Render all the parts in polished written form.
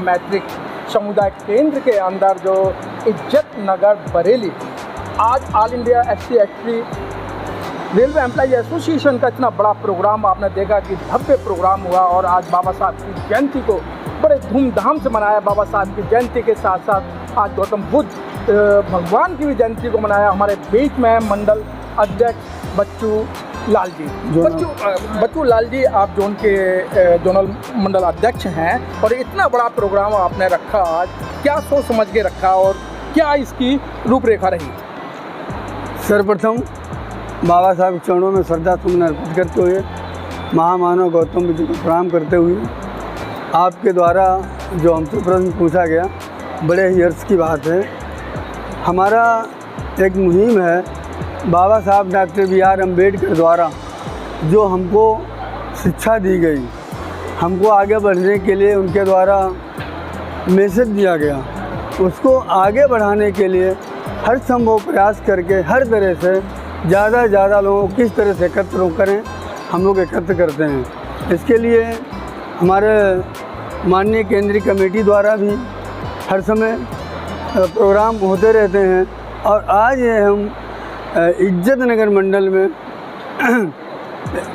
मैत्रिक समुदाय केंद्र के अंदर जो इज्जत नगर बरेली, आज all India SC/ST railway employ association का इतना बड़ा प्रोग्राम आपने देखा कि भव्य प्रोग्राम हुआ और आज बाबा साहब की जयंती को बड़े धूमधाम से मनाया। बाबा साहब की जयंती के साथ साथ आज गौतम बुद्ध भगवान की भी जयंती को मनाया। हमारे बीच में मंडल अध्यक्ष बच्चू लाल जी। बच्चू लाल जी, आप जोन के जोनल मंडल अध्यक्ष हैं और इतना बड़ा प्रोग्राम आपने रखा, आज क्या सोच समझ के रखा और क्या इसकी रूपरेखा रही? सर्वप्रथम बाबा साहब के चरणों में श्रद्धा सुमन अर्पित करते हुए, महामानव गौतम बुद्ध को प्रणाम करते हुए, आपके द्वारा जो हमसे प्रश्न पूछा गया बड़े ही हर्ष की बात है। हमारा एक मुहिम है, बाबा साहब डॉक्टर BR अम्बेडकर द्वारा जो हमको शिक्षा दी गई, हमको आगे बढ़ने के लिए उनके द्वारा मैसेज दिया गया, उसको आगे बढ़ाने के लिए हर संभव प्रयास करके हर तरह से ज़्यादा से ज़्यादा लोगों को किस तरह से एकत्र करें, हम लोग एकत्र करते हैं। इसके लिए हमारे माननीय केंद्रीय कमेटी द्वारा भी हर समय प्रोग्राम होते रहते हैं और आज ये हम इज्जत नगर मंडल में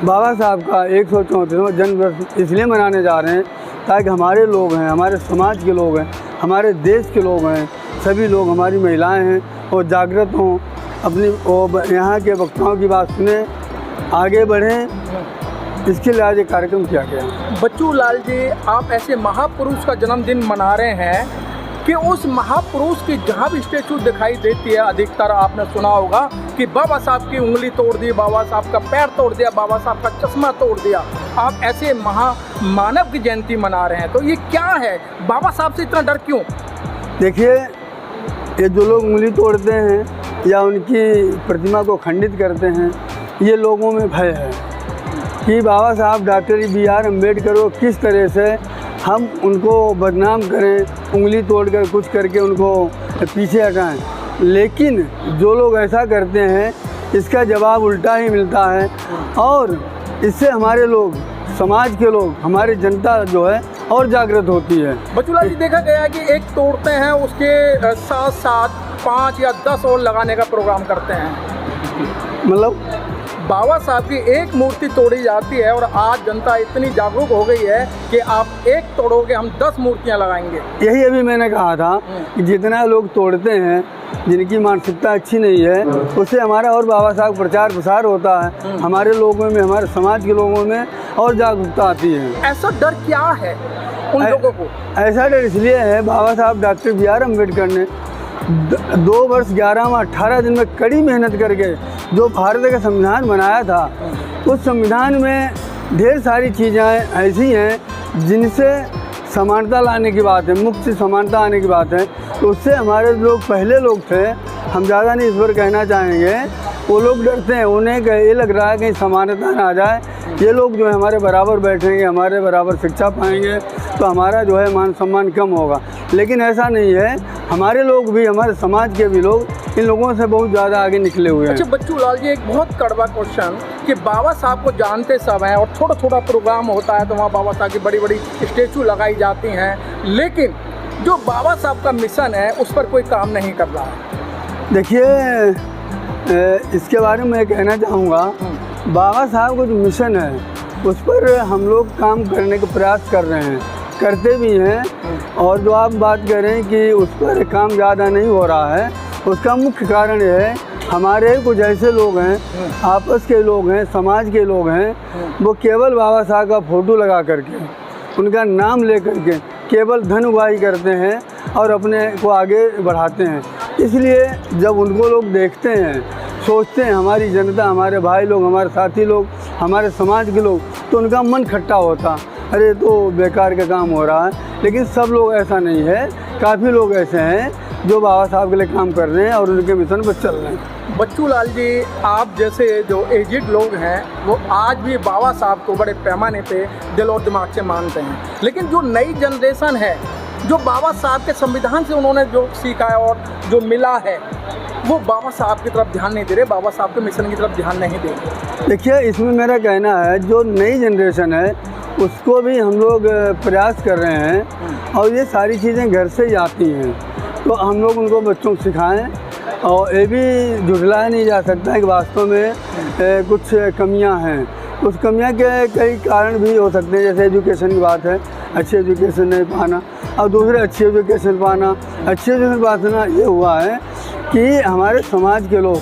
बाबा साहब का 134वां जन्मदिवस इसलिए मनाने जा रहे हैं ताकि हमारे लोग हैं, हमारे समाज के लोग हैं, हमारे देश के लोग हैं, सभी लोग, हमारी महिलाएं हैं, वो जागृत हों, अपनी यहाँ के वक्ताओं की बात सुने, आगे बढ़ें। इसके लिए आज ये कार्यक्रम किया गया। बच्चू लाल जी, आप ऐसे महापुरुष का जन्मदिन मना रहे हैं कि उस महापुरुष की जहाँ भी स्टैचू दिखाई देती है, अधिकतर आपने सुना होगा कि बाबा साहब की उंगली तोड़ दी, बाबा साहब का पैर तोड़ दिया, बाबा साहब का चश्मा तोड़ दिया। आप ऐसे महामानव की जयंती मना रहे हैं, तो ये क्या है? बाबा साहब से इतना डर क्यों? देखिए, ये जो लोग उंगली तोड़ते हैं या उनकी प्रतिमा को खंडित करते हैं, ये लोगों में भय है कि बाबा साहब डॉक्टर BR अम्बेडकर को किस तरह से हम उनको बदनाम करें, उंगली तोड़कर कुछ करके उनको पीछे हटाएं। लेकिन जो लोग ऐसा करते हैं, इसका जवाब उल्टा ही मिलता है और इससे हमारे लोग, समाज के लोग, हमारी जनता जो है और जागृत होती है। बच्चू लाल जी, देखा गया कि एक तोड़ते हैं, उसके साथ साथ 5 या 10 और लगाने का प्रोग्राम करते हैं। मतलब बाबा साहब की एक मूर्ति तोड़ी जाती है और आज जनता इतनी जागरूक हो गई है कि आप एक तोड़ोगे, हम 10 मूर्तियां लगाएंगे। यही अभी मैंने कहा था कि जितना लोग तोड़ते हैं, जिनकी मानसिकता अच्छी नहीं है, उससे हमारा और बाबा साहब प्रचार प्रसार होता है, हमारे लोगों में, हमारे समाज के लोगों में और जागरूकता आती है। ऐसा डर क्या है उन लोगों को? ऐसा डर इसलिए है, बाबा साहब डॉक्टर BR अम्बेडकर ने 2 वर्ष 11 व 18 दिन में कड़ी मेहनत करके जो भारत का संविधान बनाया था, उस संविधान में ढेर सारी चीज़ें ऐसी हैं जिनसे समानता लाने की बात है, मुक्त समानता आने की बात है। तो उससे हमारे लोग पहले लोग थे, हम ज़्यादा नहीं इस पर कहना चाहेंगे, वो लोग डरते हैं, उन्हें ये लग रहा है कि समानता ना आ जाए, ये लोग जो है हमारे बराबर बैठेंगे, हमारे बराबर शिक्षा पाएंगे तो हमारा जो है मान सम्मान कम होगा। लेकिन ऐसा नहीं है, हमारे लोग भी, हमारे समाज के भी लोग इन लोगों से बहुत ज़्यादा आगे निकले हुए हैं। अच्छा बच्चू लाल जी, एक बहुत कड़वा क्वेश्चन कि बाबा साहब को जानते सब हैं और छोटा छोटा प्रोग्राम होता है तो वहाँ बाबा साहब की बड़ी बड़ी स्टैचू लगाई जाती हैं, लेकिन जो बाबा साहब का मिशन है उस पर कोई काम नहीं कर रहा है। देखिए, इसके बारे में मैं कहना चाहूँगा, बाबा साहब का जो मिशन है उस पर हम लोग काम करने का प्रयास कर रहे हैं, करते भी हैं। और जो आप बात कर रहे हैं कि उस पर काम ज़्यादा नहीं हो रहा है, उसका मुख्य कारण ये है, हमारे कुछ ऐसे लोग हैं, आपस के लोग हैं, समाज के लोग हैं, वो केवल बाबा साहब का फ़ोटो लगा करके, उनका नाम ले करके केवल धन उगाही करते हैं और अपने को आगे बढ़ाते हैं। इसलिए जब उनको लोग देखते हैं, सोचते हैं हमारी जनता, हमारे भाई लोग, हमारे साथी लोग, हमारे समाज के लोग, तो उनका मन खट्टा होता, अरे तो बेकार का काम हो रहा है। लेकिन सब लोग ऐसा नहीं है, काफ़ी लोग ऐसे हैं जो बाबा साहब के लिए काम कर रहे हैं और उनके मिशन पर चल रहे हैं। बच्चू लाल जी, आप जैसे जो एजिड लोग हैं वो आज भी बाबा साहब को बड़े पैमाने पे दिल और दिमाग से मानते हैं, लेकिन जो नई जनरेशन है, जो बाबा साहब के संविधान से उन्होंने जो सीखा है और जो मिला है, वो बाबा साहब की तरफ ध्यान नहीं दे रहे, बाबा साहब के मिशन की तरफ ध्यान नहीं दे रहे। देखिए, इसमें मेरा कहना है, जो नई जनरेशन है उसको भी हम लोग प्रयास कर रहे हैं और ये सारी चीज़ें घर से ही आती हैं, तो हम लोग उनको बच्चों को सिखाएं। और ये भी झुठलाया नहीं जा सकता है कि वास्तव में कुछ कमियां हैं। उस कमियां के कई कारण भी हो सकते हैं, जैसे एजुकेशन की बात है, अच्छी एजुकेशन नहीं पाना, और दूसरे अच्छी एजुकेशन पाना। अच्छी एजुकेशन पाना ये हुआ है कि हमारे समाज के लोग,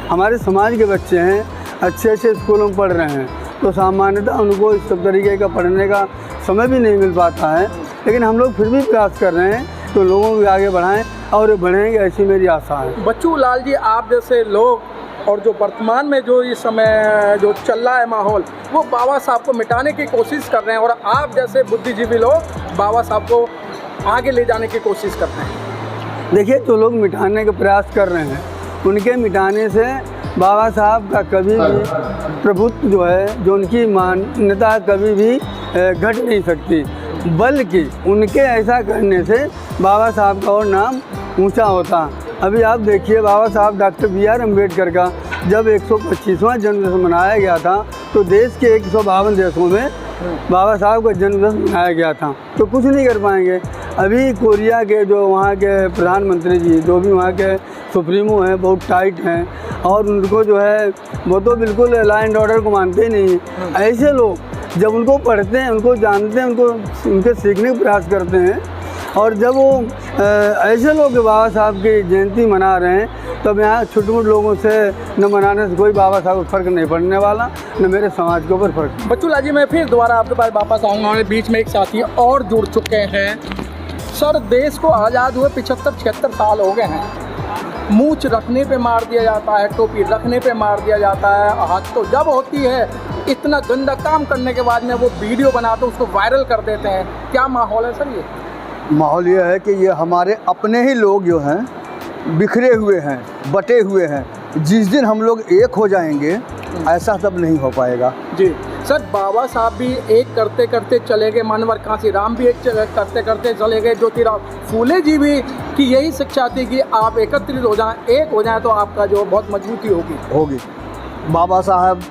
हमारे समाज के बच्चे हैं, अच्छे अच्छे स्कूलों में पढ़ रहे हैं, तो सामान्यतः उनको इस सब तरीके का पढ़ने का समय भी नहीं मिल पाता है। लेकिन हम लोग फिर भी प्रयास कर रहे हैं तो लोगों को आगे बढ़ाएं और बढ़ेंगे, ऐसी मेरी आशा है। बच्चू लाल जी, आप जैसे लोग और जो वर्तमान में जो इस समय जो चल रहा है माहौल, वो बाबा साहब को मिटाने की कोशिश कर रहे हैं, और आप जैसे बुद्धिजीवी लोग बाबा साहब को आगे ले जाने की कोशिश कर रहे हैं। देखिए, जो लोग मिटाने का प्रयास कर रहे हैं, उनके मिटाने से बाबा साहब का कभी भी प्रभुत्व जो है, जो उनकी मान्यता कभी भी घट नहीं सकती, बल्कि उनके ऐसा करने से बाबा साहब का और नाम ऊंचा होता। अभी आप देखिए, बाबा साहब डॉक्टर B.R. अम्बेडकर का जब 125वां जन्मदिवस मनाया गया था, तो देश के 152 देशों में बाबा साहब का जन्मदिवस मनाया गया था, तो कुछ नहीं कर पाएंगे। अभी कोरिया के जो वहाँ के प्रधानमंत्री जी, जो भी वहाँ के सुप्रीमो हैं, बहुत टाइट हैं, और उनको जो है वो तो बिल्कुल लॉ एंड ऑर्डर को मानते ही नहीं। ऐसे लोग जब उनको पढ़ते हैं, उनको जानते हैं, उनके सीखने का प्रयास करते हैं, और जब वो ऐसे लोग बाबा साहब की जयंती मना रहे हैं, तब यहाँ छोटे मोटे लोगों से न मनाने से कोई बाबा साहब को फ़र्क नहीं पड़ने वाला, न मेरे समाज के ऊपर फ़र्क। बच्चू लाल जी, मैं फिर दोबारा आपके पास वापस आऊँगा। हमारे बीच में एक साथी और जुड़ चुके हैं। सर, देश को आज़ाद हुए 75-76 साल हो गए हैं। मूंछ रखने पे मार दिया जाता है, टोपी रखने पे मार दिया जाता है। हद तो जब होती है, इतना गंदा काम करने के बाद में वो वीडियो बनाते उसको वायरल कर देते हैं। क्या माहौल है सर? ये माहौल ये है कि ये हमारे अपने ही लोग जो हैं बिखरे हुए हैं, बटे हुए हैं। जिस दिन हम लोग एक हो जाएंगे, ऐसा तब नहीं हो पाएगा जी। सर, बाबा साहब भी एक करते करते चले गए, मानवर कांसी राम भी एक करते करते चले गए, ज्योतिराव फूले जी भी की यही शिक्षा थी कि आप एकत्रित हो जाएं, एक हो जाएं, तो आपका जो बहुत मजबूती होगी। बाबा साहब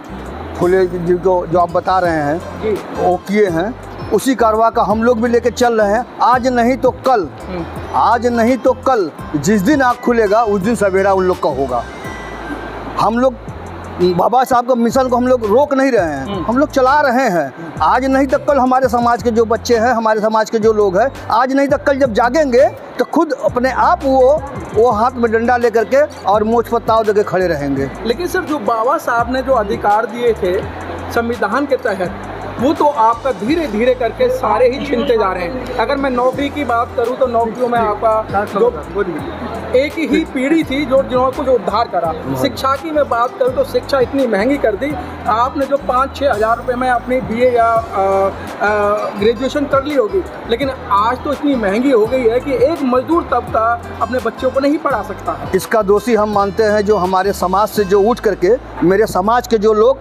फूले जी को जो आप बता रहे हैं जी, वो किए हैं, उसी कारवा का हम लोग भी लेके चल रहे हैं। आज नहीं तो कल, आज नहीं तो कल, जिस दिन आँख खुलेगा उस दिन सवेरा उन लोग का होगा। हम लोग बाबा साहब का मिशन को हम लोग रोक नहीं रहे हैं, हम लोग चला रहे हैं। आज नहीं तो कल हमारे समाज के जो बच्चे हैं, हमारे समाज के जो लोग हैं, आज नहीं तो कल जब जागेंगे तो खुद अपने आप वो हाथ में डंडा लेकर के और मोछ पर ताव देके खड़े रहेंगे। लेकिन सर, जो बाबा साहब ने जो अधिकार दिए थे संविधान के तहत, वो तो आपका धीरे धीरे करके सारे ही छीनते जा रहे हैं। अगर मैं नौकरी की बात करूं तो नौकरियों में आपका जो एक ही पीढ़ी थी जिन्होंने कुछ उद्धार करा। शिक्षा की मैं बात करूं तो शिक्षा इतनी महंगी कर दी। आपने जो 5-6 हज़ार रुपये में अपनी BA या ग्रेजुएशन कर ली होगी, लेकिन आज तो इतनी महंगी हो गई है कि एक मजदूर तबका अपने बच्चों को नहीं पढ़ा सकता है। इसका दोषी हम मानते हैं जो हमारे समाज से जो उठ करके मेरे समाज के जो लोग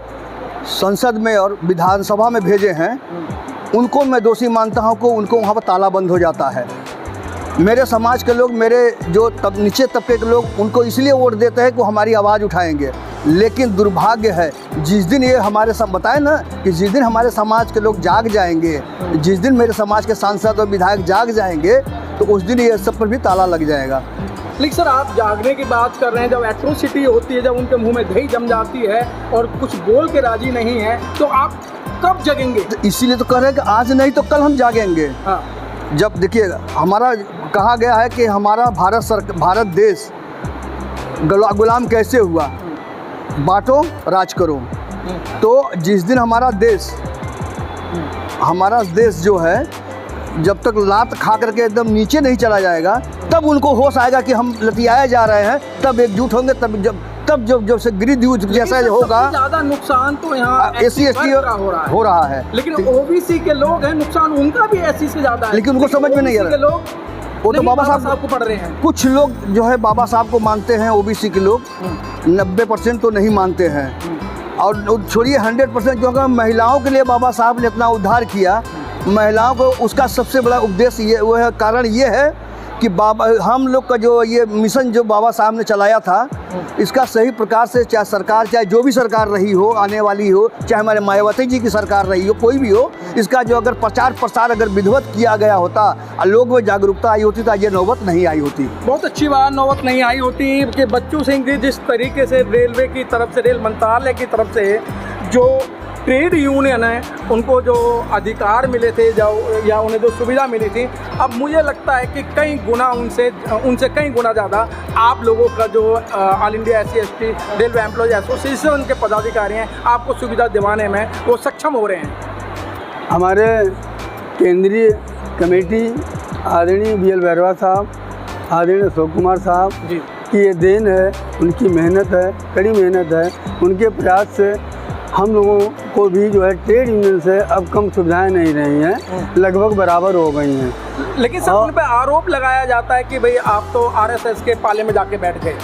संसद में और विधानसभा में भेजे हैं, उनको मैं दोषी मानता हूं कि उनको वहां पर ताला बंद हो जाता है। मेरे समाज के लोग, मेरे जो नीचे तबके के लोग, उनको इसलिए वोट देते हैं कि वो हमारी आवाज़ उठाएंगे। लेकिन दुर्भाग्य है, जिस दिन ये हमारे सब बताए ना कि जिस दिन हमारे समाज के लोग जाग जाएंगे, जिस दिन मेरे समाज के सांसद और विधायक जाग जाएंगे, तो उस दिन ये सब पर भी ताला लग जाएगा। लेकिन सर, आप जागने की बात कर रहे हैं, जब एट्रोसिटी होती है, जब उनके मुंह में दही जम जाती है और कुछ बोल के राजी नहीं है, तो आप कब जगेंगे? तो इसीलिए तो कह रहे हैं कि आज नहीं तो कल हम जागेंगे। हाँ। जब देखिए, हमारा कहा गया है कि हमारा भारत देश गुलाम कैसे हुआ, बांटो राज करो। तो जिस दिन हमारा देश जो है, जब तक लात खा करके एकदम नीचे नहीं चला जाएगा, तब उनको होश आएगा कि हम लतियाए जा रहे हैं, तब एकजुट होंगे। तब जब से गृह युद्ध जैसा होगा। ज़्यादा नुकसान तो यहाँ SC ST हो रहा है, लेकिन OBC के लोग हैं, नुकसान उनका भी SC से ज़्यादा है। लेकिन उनको समझ में नहीं आ रहा। वो तो बाबा साहब को पढ़ रहे हैं। कुछ लोग जो है बाबा साहब को मानते हैं, OBC के लोग 90% तो नहीं मानते हैं। और छोड़िए 100%, क्योंकि महिलाओं के लिए बाबा साहब ने इतना उद्धार किया, महिलाओं को उसका सबसे बड़ा उपदेश ये वो है, कारण ये है कि बाबा हम लोग का जो ये मिशन जो बाबा साहब ने चलाया था, इसका सही प्रकार से चाहे सरकार, चाहे जो भी सरकार रही हो, आने वाली हो, चाहे हमारे मायावती जी की सरकार रही हो, कोई भी हो, इसका जो अगर प्रचार प्रसार अगर विधिवत किया गया होता और लोग में जागरूकता आई होती तो ये नौबत नहीं आई होती। बहुत अच्छी बात, नौबत नहीं आई होती कि बच्चू सिंह जी जिस तरीके से रेलवे की तरफ से, रेल मंत्रालय की तरफ से जो ट्रेड यूनियन है उनको जो अधिकार मिले थे या उन्हें जो सुविधा मिली थी, अब मुझे लगता है कि कई गुना उनसे कई गुना ज़्यादा आप लोगों का जो all India SC/ST railway employees association के पदाधिकारी हैं, आपको सुविधा दिलाने में वो सक्षम हो रहे हैं। हमारे केंद्रीय कमेटी आदरणीय BL भैरवा साहब, आदरणीय अशोक कुमार साहब जी की ये देन है, उनकी मेहनत है, कड़ी मेहनत है। उनके प्रयास से हम लोगों को भी जो है ट्रेड यूनियन से अब कम सुविधाएं नहीं रही हैं, लगभग बराबर हो गई हैं। लेकिन सर उन पर आरोप लगाया जाता है कि भाई आप तो RSS के पाले में जाके बैठ गए।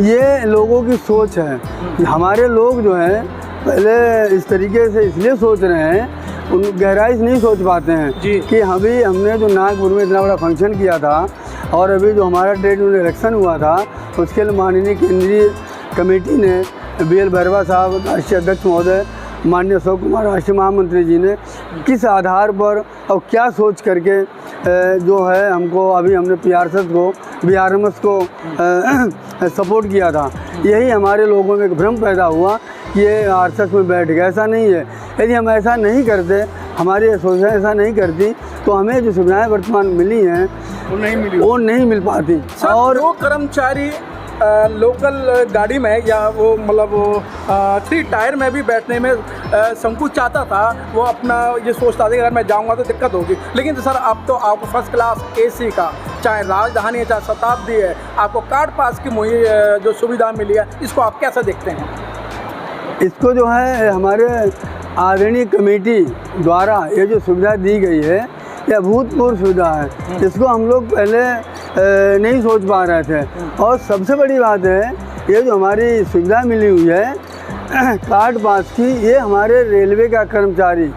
ये लोगों की सोच है। हमारे लोग जो हैं पहले इस तरीके से इसलिए सोच रहे हैं, उन गहराई से नहीं सोच पाते हैं जी। कि हमने जो नागपुर में इतना बड़ा फंक्शन किया था और अभी जो हमारा ट्रेड यूनियन इलेक्शन हुआ था, उसके लिए माननीय केंद्रीय कमेटी ने BL भैरवा साहब राष्ट्रीय अध्यक्ष महोदय, माननीय अशोक कुमार राष्ट्रीय महामंत्री जी ने किस आधार पर और क्या सोच करके जो है हमको अभी हमने PRSS को, BRMS को सपोर्ट किया था। यही हमारे लोगों में एक भ्रम पैदा हुआ कि ये RSS में बैठ गए। ऐसा नहीं है। यदि हम ऐसा नहीं करते, हमारी एसोसिएशन ऐसा नहीं करती, तो हमें जो सुविधाएँ वर्तमान मिली हैं वो नहीं मिल पाती। और जो कर्मचारी लोकल गाड़ी में या वो मतलब वो 3 टायर में भी बैठने में संकोच चाहता था, वो अपना ये सोचता था कि अगर मैं जाऊंगा तो दिक्कत होगी। लेकिन तो सर अब तो आपको फर्स्ट क्लास AC का, चाहे राजधानी है चाहे शताब्दी है, आपको कार्ड पास की जो सुविधा मिली है, इसको आप कैसे देखते हैं? इसको जो है हमारे आदरणीय कमेटी द्वारा ये जो सुविधा दी गई है, यह अभूतपूर्व सुविधा है। इसको हम लोग पहले नहीं सोच पा रहे थे। और सबसे बड़ी बात है, ये जो हमारी सुविधा मिली हुई है कार्ड पास की, ये हमारे रेलवे का कर्मचारी,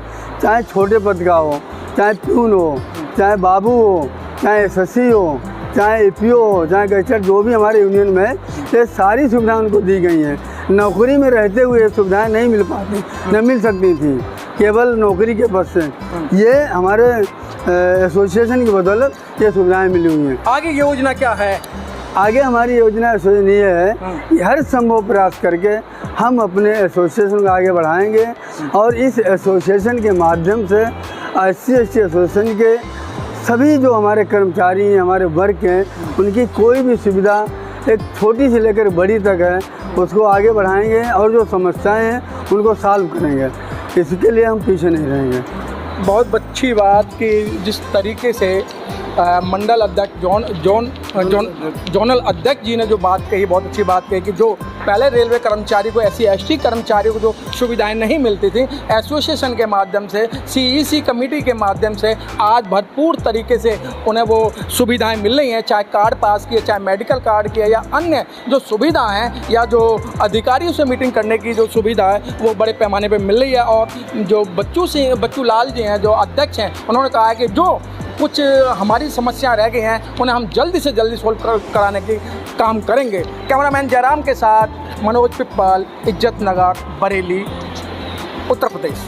चाहे छोटे पद का हो, चाहे प्यून हो, चाहे बाबू हो, चाहे SSC हो, चाहे APO हो, चाहे गेस्टर, जो भी हमारे यूनियन में, ये सारी सुविधाएं उनको दी गई हैं। नौकरी में रहते हुए ये सुविधाएँ नहीं मिल पाती, न मिल सकती थी, केवल नौकरी के पद से। ये हमारे एसोसिएशन की बदौलत ये सुविधाएं मिली हुई हैं। आगे योजना क्या है? आगे हमारी योजना ये है कि हर संभव प्रयास करके हम अपने एसोसिएशन को आगे बढ़ाएंगे और इस एसोसिएशन के माध्यम से SC/ST एसोसिएशन के सभी जो हमारे कर्मचारी हैं, हमारे वर्ग हैं, उनकी कोई भी सुविधा एक छोटी से लेकर बड़ी तक है, उसको आगे बढ़ाएंगे और जो समस्याएं हैं उनको सॉल्व करेंगे। इसके लिए हम पीछे नहीं रहेंगे। बहुत अच्छी बात कि जिस तरीके से मंडल अध्यक्ष जोनल अध्यक्ष जी ने जो बात कही, बहुत अच्छी बात कही कि जो पहले रेलवे कर्मचारी को, SC/ST कर्मचारियों को जो सुविधाएं नहीं मिलती थी, एसोसिएशन के माध्यम से, CEC कमेटी के माध्यम से आज भरपूर तरीके से उन्हें वो सुविधाएं मिल रही हैं, चाहे कार्ड पास की है, चाहे मेडिकल कार्ड की है, या अन्य जो सुविधा हैं, या जो अधिकारियों से मीटिंग करने की जो सुविधा है, वो बड़े पैमाने पर मिल रही है। और जो बच्चू लाल जी हैं, जो अध्यक्ष हैं, उन्होंने कहा है कि जो कुछ हमारी समस्याएं रह गई हैं, उन्हें हम जल्दी से जल्दी सोल्व कराने की काम करेंगे। कैमरामैन जयराम के साथ मनोज पिप्पल, इज्जत नगर, बरेली, उत्तर प्रदेश।